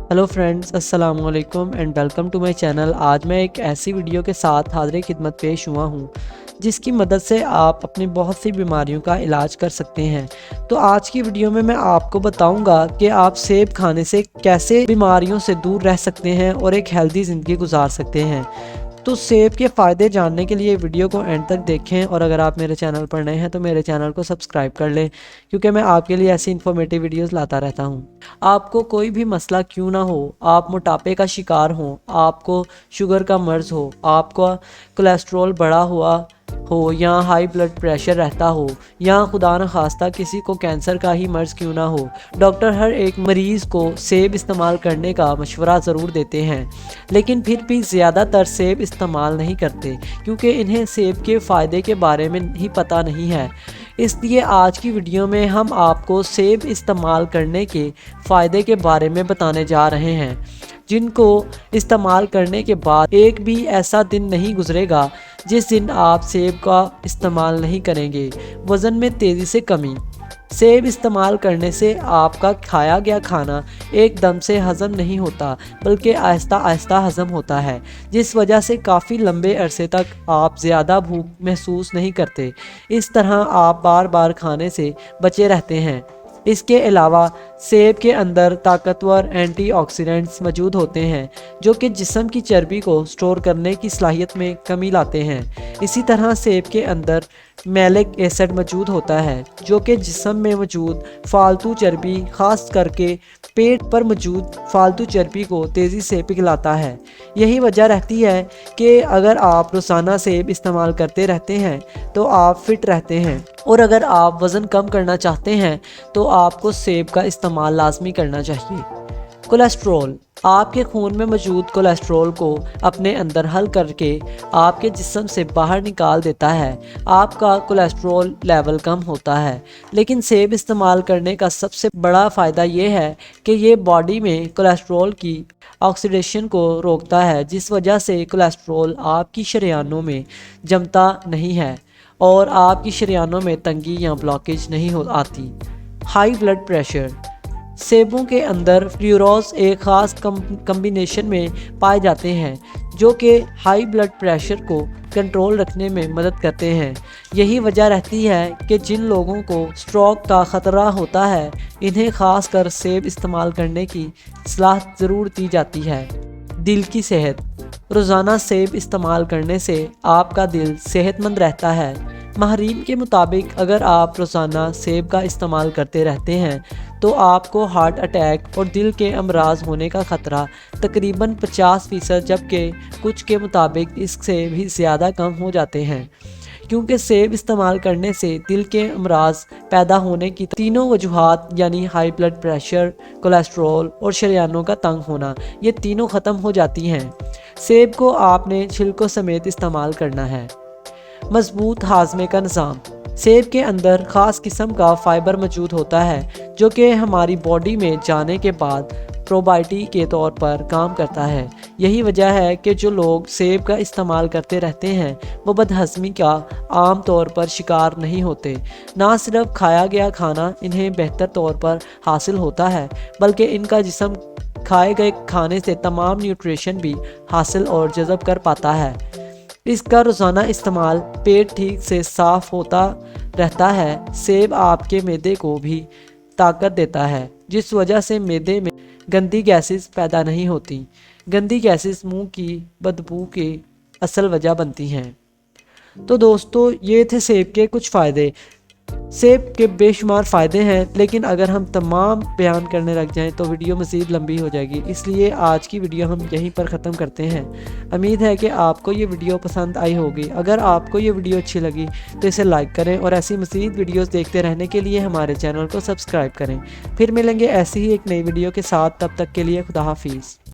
Hello friends, अस्सलाम वालेकुम and welcome to my channel. आज मैं एक ऐसी वीडियो के साथ हाज़िर खिदमत पेश हुआ हूँ जिसकी मदद से आप अपनी बहुत सी बीमारियों का इलाज कर सकते हैं। तो आज की वीडियो में मैं आपको बताऊंगा कि आप सेब खाने से कैसे बीमारियों से दूर रह सकते हैं और एक हेल्दी ज़िंदगी गुजार सकते हैं। तो सेब के फ़ायदे जानने के लिए वीडियो को एंड तक देखें, और अगर आप मेरे चैनल पर नए हैं तो मेरे चैनल को सब्सक्राइब कर लें, क्योंकि मैं आपके लिए ऐसी इन्फॉर्मेटिव वीडियोस लाता रहता हूं। आपको कोई भी मसला क्यों ना हो, आप मोटापे का शिकार हो, आपको शुगर का मर्ज़ हो, आपका कोलेस्ट्रॉल बढ़ा हुआ हो, या हाई ब्लड प्रेशर रहता हो, या खुदा न खास्ता किसी को कैंसर का ही मर्ज़ क्यों ना हो, डॉक्टर हर एक मरीज़ को सेब इस्तेमाल करने का मशवरा ज़रूर देते हैं। लेकिन फिर भी ज़्यादातर सेब इस्तेमाल नहीं करते, क्योंकि इन्हें सेब के फ़ायदे के बारे में ही पता नहीं है। इसलिए आज की वीडियो में हम आपको सेब इस्तेमाल करने के फ़ायदे के बारे में बताने जा रहे हैं, जिनको इस्तेमाल करने के बाद एक भी ऐसा दिन नहीं गुजरेगा जिस दिन आप सेब का इस्तेमाल नहीं करेंगे। वज़न में तेज़ी से कमी। सेब इस्तेमाल करने से आपका खाया गया खाना एकदम से हज़म नहीं होता, बल्कि आहिस्ता आहिस्ता हज़म होता है, जिस वजह से काफ़ी लंबे अरसे तक आप ज़्यादा भूख महसूस नहीं करते। इस तरह आप बार बार खाने से बचे रहते हैं। इसके अलावा सेब के अंदर ताकतवर एंटीऑक्सीडेंट्स मौजूद होते हैं, जो कि जिस्म की चर्बी को स्टोर करने की सलाहियत में कमी लाते हैं। इसी तरह सेब के अंदर मैलिक एसिड मौजूद होता है, जो कि जिस्म में मौजूद फालतू चर्बी, ख़ास करके पेट पर मौजूद फालतू चर्बी को तेज़ी से पिघलाता है। यही वजह रहती है कि अगर आप रोज़ाना सेब इस्तेमाल करते रहते हैं तो आप फिट रहते हैं, और अगर आप वज़न कम करना चाहते हैं तो आपको सेब का इस्तेमाल लाजमी करना चाहिए। कोलेस्ट्रॉल आपके खून में मौजूद कोलेस्ट्रॉल को अपने अंदर हल करके आपके जिस्म से बाहर निकाल देता है। आपका कोलेस्ट्रॉल लेवल कम होता है। लेकिन सेब इस्तेमाल करने का सबसे बड़ा फ़ायदा ये है कि ये बॉडी में कोलेस्ट्रॉल की ऑक्सीडेशन को रोकता है, जिस वजह से कोलेस्ट्रॉल आपकी शरीयानों में जमता नहीं है और आपकी शरीयानों में तंगी या ब्लॉकेज नहीं आती। High blood pressure. सेबों के अंदर फ्लूरोज एक ख़ास कम्बिनेशन में पाए जाते हैं, जो कि हाई ब्लड प्रेशर को कंट्रोल रखने में मदद करते हैं। यही वजह रहती है कि जिन लोगों को स्ट्रोक का ख़तरा होता है, इन्हें ख़ास कर सेब इस्तेमाल करने की सलाह ज़रूर दी जाती है। दिल की सेहत। रोज़ाना सेब इस्तेमाल करने से आपका दिल सेहतमंद रहता है। माहिरीन के मुताबिक अगर आप रोज़ाना सेब का इस्तेमाल करते रहते हैं तो आपको हार्ट अटैक और दिल के अमराज होने का ख़तरा तकरीबन 50%, जबकि कुछ के मुताबिक इससे भी ज़्यादा कम हो जाते हैं, क्योंकि सेब इस्तेमाल करने से दिल के अमराज पैदा होने की तीनों वजूहात, यानी हाई ब्लड प्रेशर, कोलेस्ट्रॉल और शरीयानों का तंग होना, ये तीनों ख़त्म हो जाती हैं। सेब को आपने छिलकों समेत इस्तेमाल करना है। मजबूत हाजमे का निज़ाम। सेब के अंदर ख़ास किस्म का फ़ाइबर मौजूद होता है, जो कि हमारी बॉडी में जाने के बाद प्रोबायोटिक के तौर पर काम करता है। यही वजह है कि जो लोग सेब का इस्तेमाल करते रहते हैं वो बदहज़मी का आम तौर पर शिकार नहीं होते। ना सिर्फ खाया गया खाना इन्हें बेहतर तौर पर हासिल होता है, बल्कि इनका जिस्म खाए गए खाने से तमाम न्यूट्रिशन भी हासिल और जज़ब कर पाता है। इसका रोज़ाना इस्तेमाल पेट ठीक से साफ़ होता रहता है। सेब आपके मैदे को भी ताकत देता है, जिस वजह से मैदे में गंदी गैसेस पैदा नहीं होती। गंदी गैसेस मुंह की बदबू की असल वजह बनती हैं। तो दोस्तों, ये थे सेब के कुछ फ़ायदे। सेब के बेशुमार फ़ायदे हैं, लेकिन अगर हम तमाम बयान करने लग जाएं तो वीडियो मज़ीद लंबी हो जाएगी। इसलिए आज की वीडियो हम यहीं पर ख़त्म करते हैं। उम्मीद है कि आपको ये वीडियो पसंद आई होगी। अगर आपको ये वीडियो अच्छी लगी तो इसे लाइक करें, और ऐसी मज़ीद वीडियोस देखते रहने के लिए हमारे चैनल को सब्सक्राइब करें। फिर मिलेंगे ऐसी ही एक नई वीडियो के साथ। तब तक के लिए खुदा हाफिज़।